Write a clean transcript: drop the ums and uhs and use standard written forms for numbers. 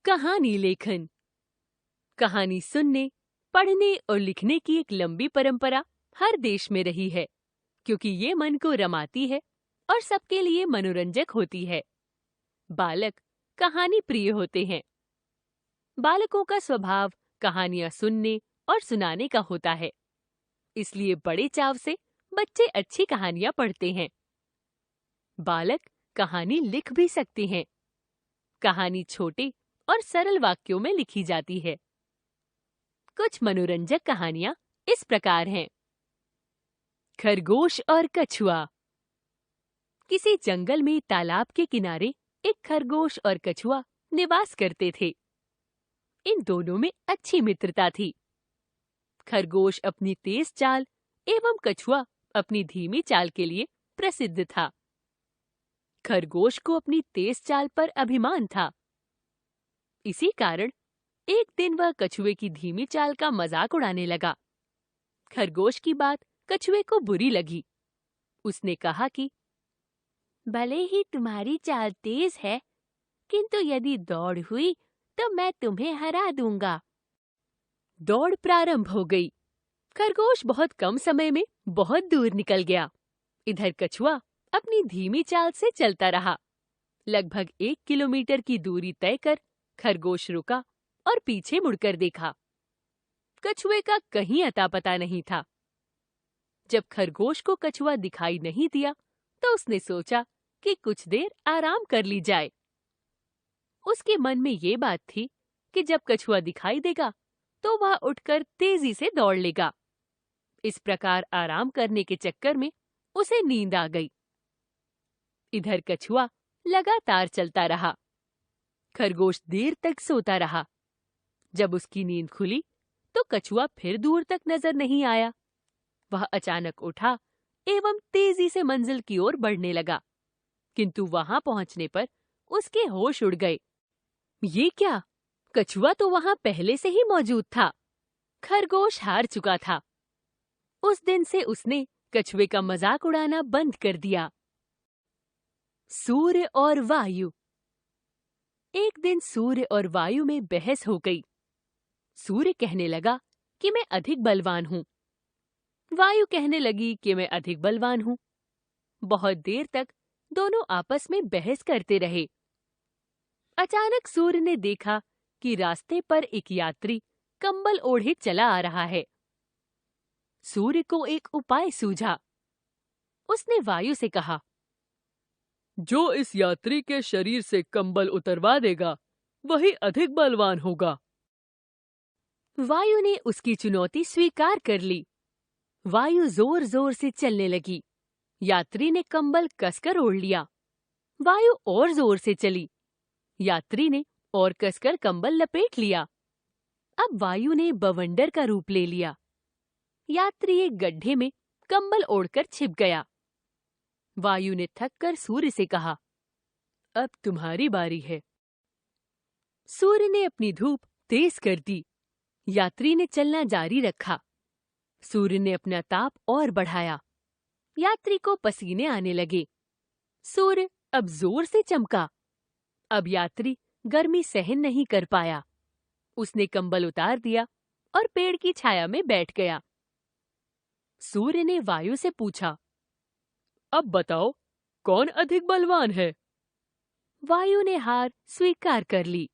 कहानी लेखन। कहानी सुनने, पढ़ने और लिखने की एक लंबी परंपरा हर देश में रही है, क्योंकि ये मन को रमाती है और सबके लिए मनोरंजक होती है। बालक कहानी प्रिय होते हैं। बालकों का स्वभाव कहानियां सुनने और सुनाने का होता है, इसलिए बड़े चाव से बच्चे अच्छी कहानियां पढ़ते हैं। बालक कहानी लिख भी सकते हैं। कहानी छोटे और सरल वाक्यों में लिखी जाती है। कुछ मनोरंजक कहानियां इस प्रकार हैं। खरगोश और कछुआ। किसी जंगल में तालाब के किनारे एक खरगोश और कछुआ निवास करते थे। इन दोनों में अच्छी मित्रता थी। खरगोश अपनी तेज चाल एवं कछुआ अपनी धीमी चाल के लिए प्रसिद्ध था। खरगोश को अपनी तेज चाल पर अभिमान था। इसी कारण एक दिन वह कछुए की धीमी चाल का मजाक उड़ाने लगा। खरगोश की बात कछुए को बुरी लगी। उसने कहा कि भले ही तुम्हारी चाल तेज है, किंतु यदि दौड़ हुई तो मैं तुम्हें हरा दूंगा। दौड़ प्रारंभ हो गई। खरगोश बहुत कम समय में बहुत दूर निकल गया। इधर कछुआ अपनी धीमी चाल से चलता रहा। लगभग 1 किलोमीटर की दूरी तय कर खरगोश रुका और पीछे मुड़कर देखा। कछुए का कहीं अता पता नहीं था। जब खरगोश को कछुआ दिखाई नहीं दिया, तो उसने सोचा कि कुछ देर आराम कर ली जाए। उसके मन में ये बात थी कि जब कछुआ दिखाई देगा, तो वह उठकर तेजी से दौड़ लेगा। इस प्रकार आराम करने के चक्कर में उसे नींद आ गई। इधर कछुआ लगातार चलता रहा। खरगोश देर तक सोता रहा। जब उसकी नींद खुली, तो कछुआ फिर दूर तक नजर नहीं आया। वह अचानक उठा एवं तेजी से मंजिल की ओर बढ़ने लगा, किंतु वहां पहुंचने पर उसके होश उड़ गए। ये क्या? कछुआ तो वहां पहले से ही मौजूद था। खरगोश हार चुका था। उस दिन से उसने कछुए का मजाक उड़ाना बंद कर दिया। सूर्य और वायु। एक दिन सूर्य और वायु में बहस हो गई। सूर्य कहने लगा कि मैं अधिक बलवान हूँ। वायु कहने लगी कि मैं अधिक बलवान हूँ। बहुत देर तक दोनों आपस में बहस करते रहे। अचानक सूर्य ने देखा कि रास्ते पर एक यात्री कंबल ओढ़े चला आ रहा है। सूर्य को एक उपाय सूझा। उसने वायु से कहा, जो इस यात्री के शरीर से कंबल उतरवा देगा, वही अधिक बलवान होगा। वायु ने उसकी चुनौती स्वीकार कर ली। वायु जोर जोर से चलने लगी। यात्री ने कंबल कसकर ओढ़ लिया। वायु और जोर से चली। यात्री ने और कसकर कंबल लपेट लिया। अब वायु ने बवंडर का रूप ले लिया। यात्री एक गड्ढे में कंबल ओढ़कर छिप गया। वायु ने थककर सूर्य से कहा, अब तुम्हारी बारी है। सूर्य ने अपनी धूप तेज कर दी। यात्री ने चलना जारी रखा। सूर्य ने अपना ताप और बढ़ाया। यात्री को पसीने आने लगे। सूर्य अब जोर से चमका। अब यात्री गर्मी सहन नहीं कर पाया। उसने कंबल उतार दिया और पेड़ की छाया में बैठ गया। सूर्य ने वायु से पूछा, अब बताओ, कौन अधिक बलवान है? वायु ने हार स्वीकार कर ली।